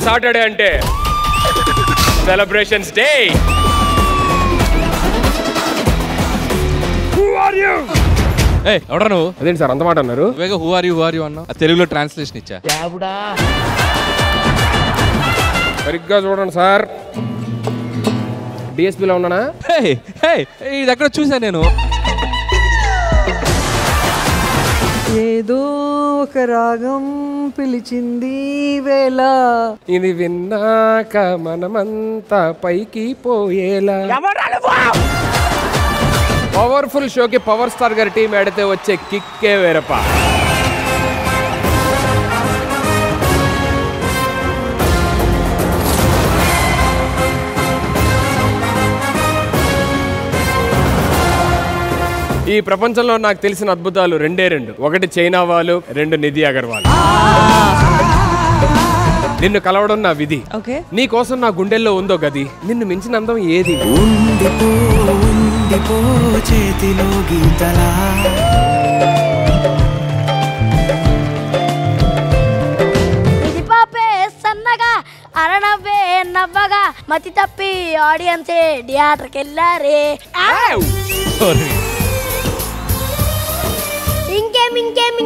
Saturday అంటే celebrations day. ఎవడా నువ్వు? అదేంటి సార్ అంత మాట అన్నారు? హూ ఆర్ యూ అన్నా తెలుగులో ట్రాన్స్లేషన్ ఇచ్చా. సరిగ్గా చూడండి సార్. డిఎస్పీలో ఉన్నానా? ఇది ఎక్కడ చూసా నేను. ఏదో ఒక రాగం పిలిచింది వేళ, ఇది విన్నాక మనమంతా పైకి పోయేలా. పవర్ఫుల్ షోకి పవర్ స్టార్ గారి టీం ఆడితే వచ్చే కిక్కే వేరపా. ఈ ప్రపంచంలో నాకు తెలిసిన అద్భుతాలు రెండే రెండు. ఒకటి చైనా వాళ్ళు, రెండు నిధి అగర్వాల్. నిన్ను కలవడం నా విధి. నీ కోసం నా గుండెల్లో ఉందో గది. నిన్ను మించిన అందం ఏది? చేతిలో గీతలా సన్నగా అరనవ్వే నవ్వగా మతి తప్పి ఆడియన్సే థియేటర్కి వెళ్ళారే.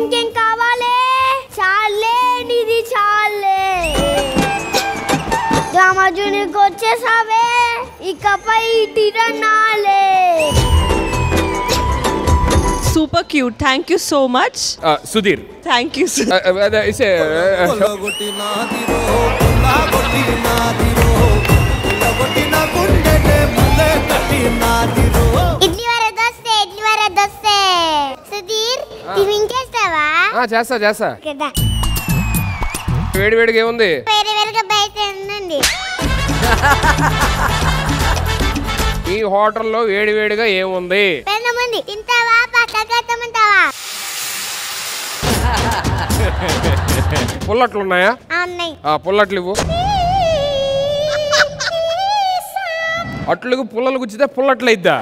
ఇంకేం కావాలే? చాలే నిధి చాలే. రామజునికి వచ్చేసావే, ఇకపై తిరణాలే. Super cute. Thank you so much. Sudhir. Thank you. చేస్తా. వేడివేడిగా ఏముంది? ఈ హోటల్లో వేడివేడిగా ఏముంది? పుల్లట్లు ఉన్నాయా? పుల్లట్లు ఇవ్వు. అట్లుగు పుల్లలు గుచ్చితే పుల్లట్లు అయిద్దా?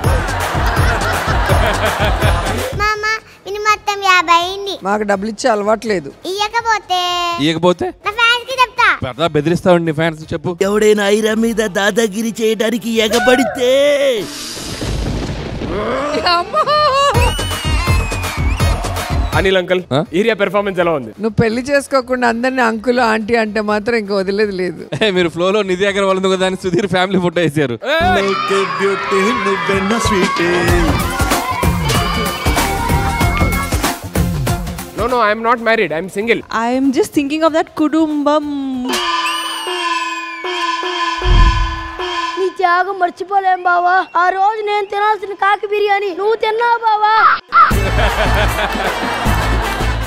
మాకు డబ్బులు ఇచ్చే అలవాట్లేదు. ఇయ్యకపోతే బెదిరిస్తావండి ఫ్యాన్స్. చెప్పు. ఎవడైనా ఐరా మీద దాదాగిరి చేయడానికి ఎగబడితే అనిల్ అంకుల్, ఏరియా పెర్ఫార్మెన్స్ ఎలా ఉంది? నువ్వు పెళ్లి చేసుకోకుండా అందరిని అంకుల్ ఆంటీ అంటే మాత్రం ఇంకా వదిలేదు లేదు. మీరు ఫ్లోలో నిధి అగర్వాల్ ఉంది కదా అని సుధీర్ ఫ్యామిలీ ఫోటో వేసారు. No, I am not married. I am single. I am just thinking of that kudumbam. నీ త్యాగం మర్చిపోలేం బావా. ఆ రోజు నేను తినాల్సిన కాకి బిర్యానీ నువ్వు తిన్నావు బావా.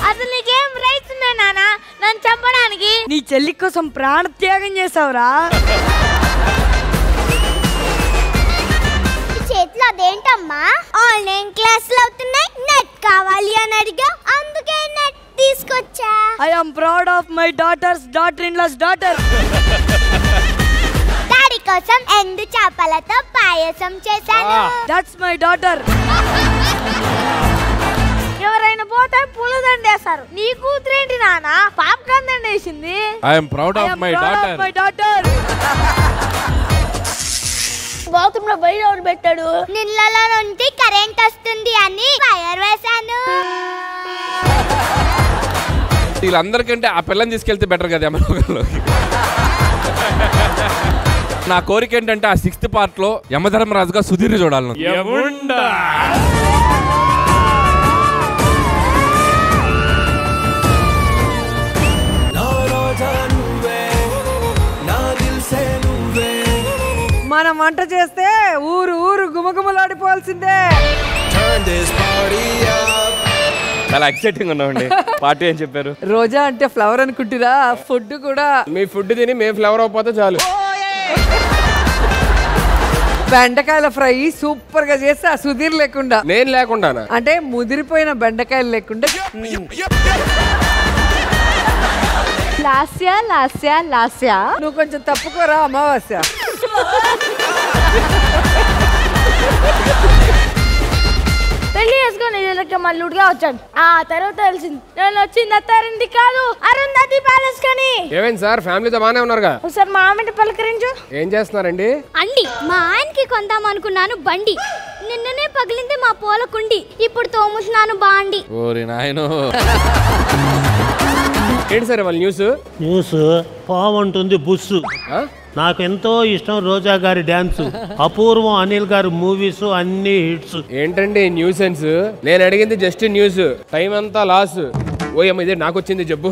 అసలు నీకేం రైట్స్ ఉన్నాయి నాన్న నన్ను చంపడానికి? నీ చెల్లి కోసం ప్రాణ త్యాగం చేసావురా. చేతిలో అదేంటమ్మా? ఆన్లైన్ క్లాసులు అవుతున్నాయి, నెట్ కావాలి అని అడిగా, అందుకే నెట్ తీసుకొచ్చా. I am proud of my daughter in law's daughter. Daddy కోసం ఎండు చేపలతో పాయసం చేశాను. That's my daughter. ఎవరైనా పోతే పూలదండేశారు. నీ కూతురేంటి నాన్న పాప్కార్న్ దండేసింది? I am proud of my daughter. Bathroom లో బయట ఎవరు పెట్టాడు? నీళ్ళలో నుండి కరెంట్ వస్తుంది అని వైర్ వేశాను. వీళ్ళందరికంటే ఆ పిల్లని తీసుకెళ్తే బెటర్ కదా యమలోకంలోకి. నా కోరిక ఏంటంటే ఆ 6th part లో యమధర్మరాజుగా సుధీర్ చూడాలను. మనం వంట చేస్తే ఊరు గుమగుమలాడిపోవాల్సిందే. చాలా ఎక్సైటింగ్ ఉన్నామండి. పార్టీ అని చెప్పారు. రోజా అంటే ఫ్లవర్ అనుకుంటురా? ఫుడ్ కూడా మీ ఫుడ్ తిని మేము ఫ్లవర్ అయిపోతే చాలు. బెండకాయల ఫ్రై సూపర్ గా చేస్తా సుధీర్ లేకుండా. నేను లేకుండా అంటే ముదిరిపోయిన బెండకాయలు లేకుండా. లాస్య నువ్వు కొంచెం తప్పుకోరా అమావాస్య. పెళ్లి చేసుకొని ఇళ్ళకి మల్లుడిగా వచ్చాను. ఆ తర్వాత తెలిసింది నేను వచ్చింది అత్తారింటి కాదు, అరుంధతి ప్యాలెస్ కని. ఏమైంది సార్, ఫ్యామిలీతో బానే ఉన్నారుగా? ఒకసారి మా ఆమె పలకరించు. ఏం చేస్తున్నారండి? అండి మా ఆయనకి కొందాం అనుకున్నాను బండి, నిన్ననే పగిలింది మా పూలకుండి, ఇప్పుడు తోముతున్నాను బాండి. ఓరి నాయనో. ఏంటి సార్ వాళ్ళ న్యూస్ పావంటుంది బుస్సు. నాకు ఎంతో ఇష్టం రోజా గారి డాన్స్, అపూర్వం అనిల్ గారి మూవీస్ అన్ని హిట్స్. ఏంటండి న్యూసెన్స్? నేను అడిగింది జస్ట్ న్యూస్, టైం అంతా లాస్. ఓయమ్మ ఇదే నాకు వచ్చింది జబ్బు.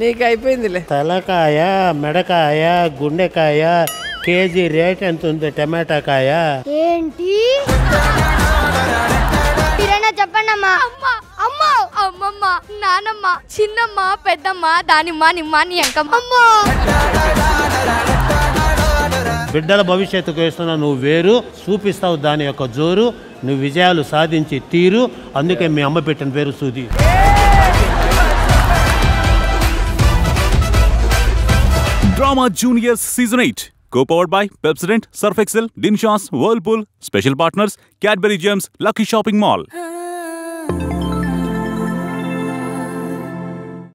నీకు అయిపోయిందిలే. తలకాయ, మెడకాయ, గుండెకాయ, కేజీ రేట్ ఎంత ఉంది టమాటాకాయ? ఏంటి చెప్పండి అమ్మా. అమ్మ అమ్మమ్మ నానమ్మ చిన్నమ్మ పెద్దమ్మ దానిమ్మ నిమ్మ నీ అంకమ్మ. బిడ్డల భవిష్యత్తుకు వేస్తున్నా నువ్వు వేరు, చూపిస్తావు దాని యొక్క జోరు, నువ్వు విజయాలు సాధించి తీరు. అందుకే మీ అమ్మ పెట్టిన పేరు సూది. Drama Juniors Season 8, co-powered by Pepsodent, Surf Excel, Dinshas, Whirlpool. Special partners Cadbury Gems, Lucky Shopping Mall.